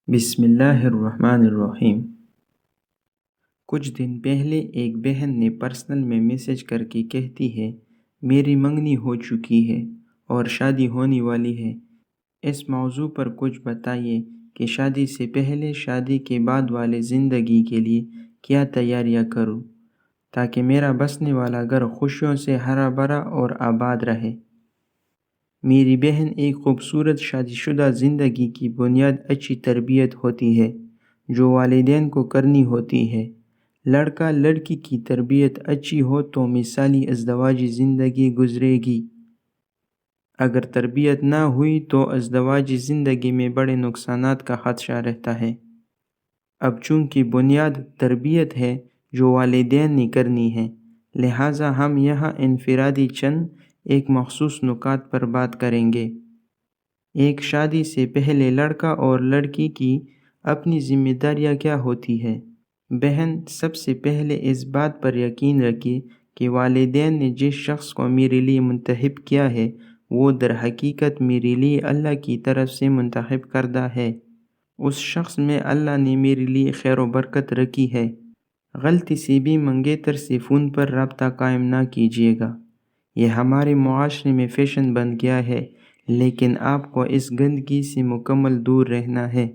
بسم اللہ الرحمن الرحیم۔ کچھ دن پہلے ایک بہن نے پرسنل میں میسج کر کے کہتی ہے میری منگنی ہو چکی ہے اور شادی ہونے والی ہے۔ اس موضوع پر کچھ بتائیے کہ شادی سے پہلے شادی کے بعد والے زندگی کے لیے کیا تیاریاں کروں تاکہ میرا بسنے والا گھر خوشیوں سے ہرا بھرا اور آباد رہے۔ میری بہن ایک خوبصورت شادی شدہ زندگی کی بنیاد اچھی تربیت ہوتی ہے جو والدین کو کرنی ہوتی ہے۔ لڑکا لڑکی کی تربیت اچھی ہو تو مثالی ازدواجی زندگی گزرے گی۔ اگر تربیت نہ ہوئی تو ازدواجی زندگی میں بڑے نقصانات کا خدشہ رہتا ہے۔ اب چونکہ بنیاد تربیت ہے جو والدین نے کرنی ہے، لہٰذا ہم یہاں انفرادی چند ایک مخصوص نکات پر بات کریں گے۔ ایک شادی سے پہلے لڑکا اور لڑکی کی اپنی ذمہ داریاں کیا ہوتی ہے؟ بہن، سب سے پہلے اس بات پر یقین رکھیے کہ والدین نے جس شخص کو میرے لیے منتخب کیا ہے وہ در حقیقت میرے لیے اللہ کی طرف سے منتخب کردہ ہے۔ اس شخص میں اللہ نے میرے لیے خیر و برکت رکھی ہے۔ غلطی سے بھی منگیتر سے فون پر رابطہ قائم نہ کیجیے گا۔ یہ ہمارے معاشرے میں فیشن بن گیا ہے، لیکن آپ کو اس گندگی سے مکمل دور رہنا ہے۔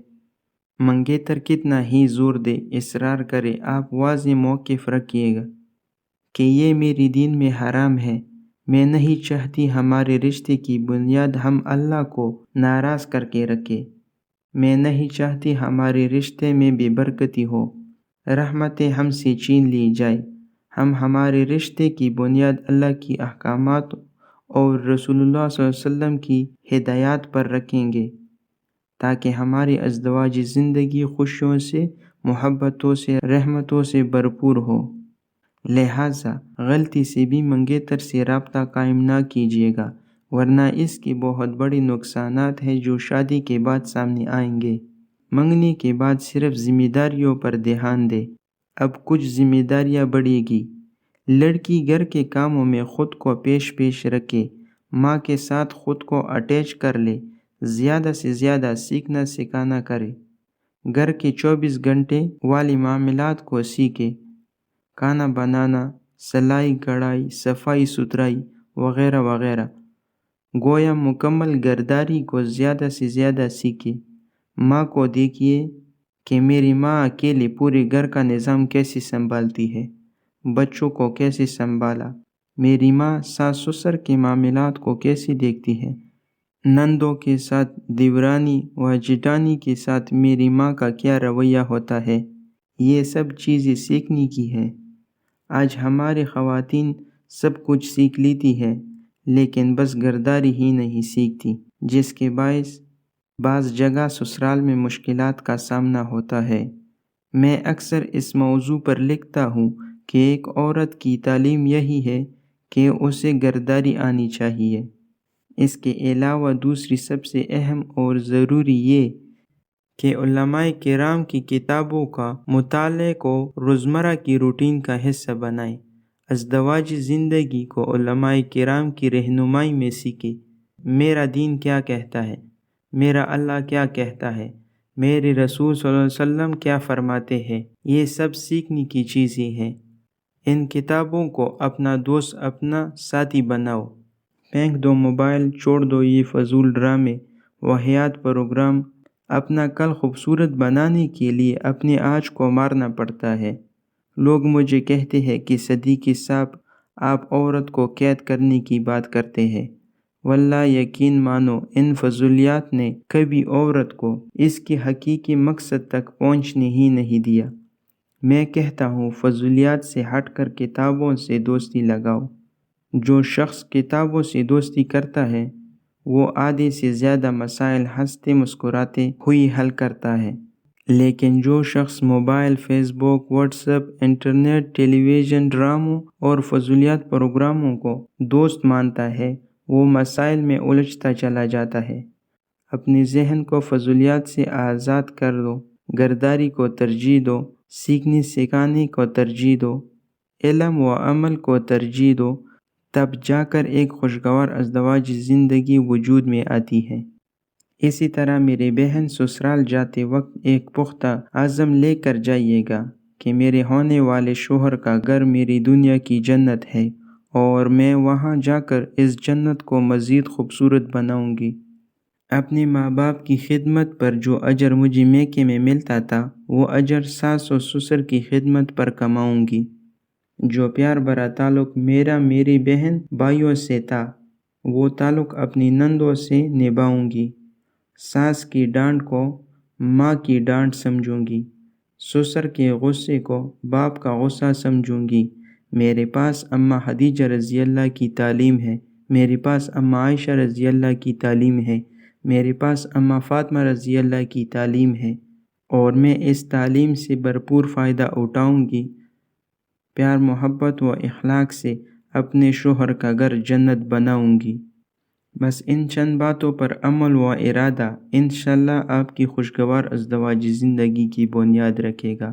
منگیتر کتنا ہی زور دے، اصرار کرے، آپ واضح موقف رکھیے گا کہ یہ میری دین میں حرام ہے۔ میں نہیں چاہتی ہمارے رشتے کی بنیاد ہم اللہ کو ناراض کر کے رکھے۔ میں نہیں چاہتی ہمارے رشتے میں بے برکتی ہو، رحمتیں ہم سے چھین لی جائے۔ ہم ہمارے رشتے کی بنیاد اللہ کی احکامات اور رسول اللہ صلی اللہ علیہ وسلم کی ہدایات پر رکھیں گے تاکہ ہماری ازدواجی زندگی خوشیوں سے، محبتوں سے، رحمتوں سے بھرپور ہو۔ لہٰذا غلطی سے بھی منگیتر سے رابطہ قائم نہ کیجیے گا، ورنہ اس کے بہت بڑے نقصانات ہیں جو شادی کے بعد سامنے آئیں گے۔ منگنی کے بعد صرف ذمہ داریوں پر دھیان دیں۔ اب کچھ ذمہ داریاں بڑھیں گی۔ لڑکی گھر کے کاموں میں خود کو پیش رکھے، ماں کے ساتھ خود کو اٹیچ کر لے، زیادہ سے زیادہ سیکھنا سکھانا کرے، گھر کے 24 گھنٹے والی معاملات کو سیکھے، کھانا بنانا، سلائی کڑھائی، صفائی ستھرائی وغیرہ وغیرہ۔ گویا مکمل گھرداری کو زیادہ سے زیادہ سیکھے۔ ماں کو دیکھیے کہ میری ماں اکیلے پورے گھر کا نظام کیسے سنبھالتی ہے، بچوں کو کیسے سنبھالا، میری ماں ساس سسر کے معاملات کو کیسے دیکھتی ہے، نندوں کے ساتھ، دیورانی و جیٹھانی کے ساتھ میری ماں کا کیا رویہ ہوتا ہے۔ یہ سب چیزیں سیکھنے کی ہے۔ آج ہماری خواتین سب کچھ سیکھ لیتی ہے لیکن بس گھرداری ہی نہیں سیکھتی، جس کے باعث بعض جگہ سسرال میں مشکلات کا سامنا ہوتا ہے۔ میں اکثر اس موضوع پر لکھتا ہوں کہ ایک عورت کی تعلیم یہی ہے کہ اسے گھرداری آنی چاہیے۔ اس کے علاوہ دوسری سب سے اہم اور ضروری یہ کہ علماء کرام کی کتابوں کا مطالعے کو روزمرہ کی روٹین کا حصہ بنائیں۔ ازدواجی زندگی کو علماء کرام کی رہنمائی میں سیکھیں۔ میرا دین کیا کہتا ہے، میرا اللہ کیا کہتا ہے، میرے رسول صلی اللہ علیہ وسلم کیا فرماتے ہیں، یہ سب سیکھنے کی چیزیں ہیں۔ ان کتابوں کو اپنا دوست، اپنا ساتھی بناؤ۔ پھینک دو موبائل، چھوڑ دو یہ فضول ڈرامے، واہیات پروگرام۔ اپنا کل خوبصورت بنانے کے لیے اپنے آج کو مارنا پڑتا ہے۔ لوگ مجھے کہتے ہیں کہ صدیقی صاحب، آپ عورت کو قید کرنے کی بات کرتے ہیں۔ واللہ یقین مانو ان فضولیات نے کبھی عورت کو اس کے حقیقی مقصد تک پہنچنے ہی نہیں دیا۔ میں کہتا ہوں فضولیات سے ہٹ کر کتابوں سے دوستی لگاؤ۔ جو شخص کتابوں سے دوستی کرتا ہے وہ آدھے سے زیادہ مسائل ہنستے مسکراتے ہوئی حل کرتا ہے، لیکن جو شخص موبائل، فیس بک، واٹس ایپ، انٹرنیٹ، ٹیلی ویژن، ڈراموں اور فضولیات پروگراموں کو دوست مانتا ہے وہ مسائل میں الجھتا چلا جاتا ہے۔ اپنے ذہن کو فضولیات سے آزاد کر دو، گھرداری کو ترجیح دو، سیکھنے سکھانے کو ترجیح دو، علم و عمل کو ترجیح دو، تب جا کر ایک خوشگوار ازدواجی زندگی وجود میں آتی ہے۔ اسی طرح میری بہن سسرال جاتے وقت ایک پختہ عزم لے کر جائیے گا کہ میرے ہونے والے شوہر کا گھر میری دنیا کی جنت ہے اور میں وہاں جا کر اس جنت کو مزید خوبصورت بناؤں گی۔ اپنے ماں باپ کی خدمت پر جو اجر مجھے میکے میں ملتا تھا وہ اجر ساس و سسر کی خدمت پر کماؤں گی۔ جو پیار بھرا تعلق میری بہن بھائیوں سے تھا وہ تعلق اپنی نندوں سے نبھاؤں گی۔ ساس کی ڈانٹ کو ماں کی ڈانٹ سمجھوں گی، سسر کے غصے کو باپ کا غصہ سمجھوں گی۔ میرے پاس اماں خدیجہ رضی اللہ کی تعلیم ہے، میرے پاس اماں عائشہ رضی اللہ کی تعلیم ہے، میرے پاس اماں فاطمہ رضی اللہ کی تعلیم ہے، اور میں اس تعلیم سے بھرپور فائدہ اٹھاؤں گی۔ پیار محبت و اخلاق سے اپنے شوہر کا گھر جنت بناؤں گی۔ بس ان چند باتوں پر عمل و ارادہ انشاءاللہ آپ کی خوشگوار ازدواجی زندگی کی بنیاد رکھے گا۔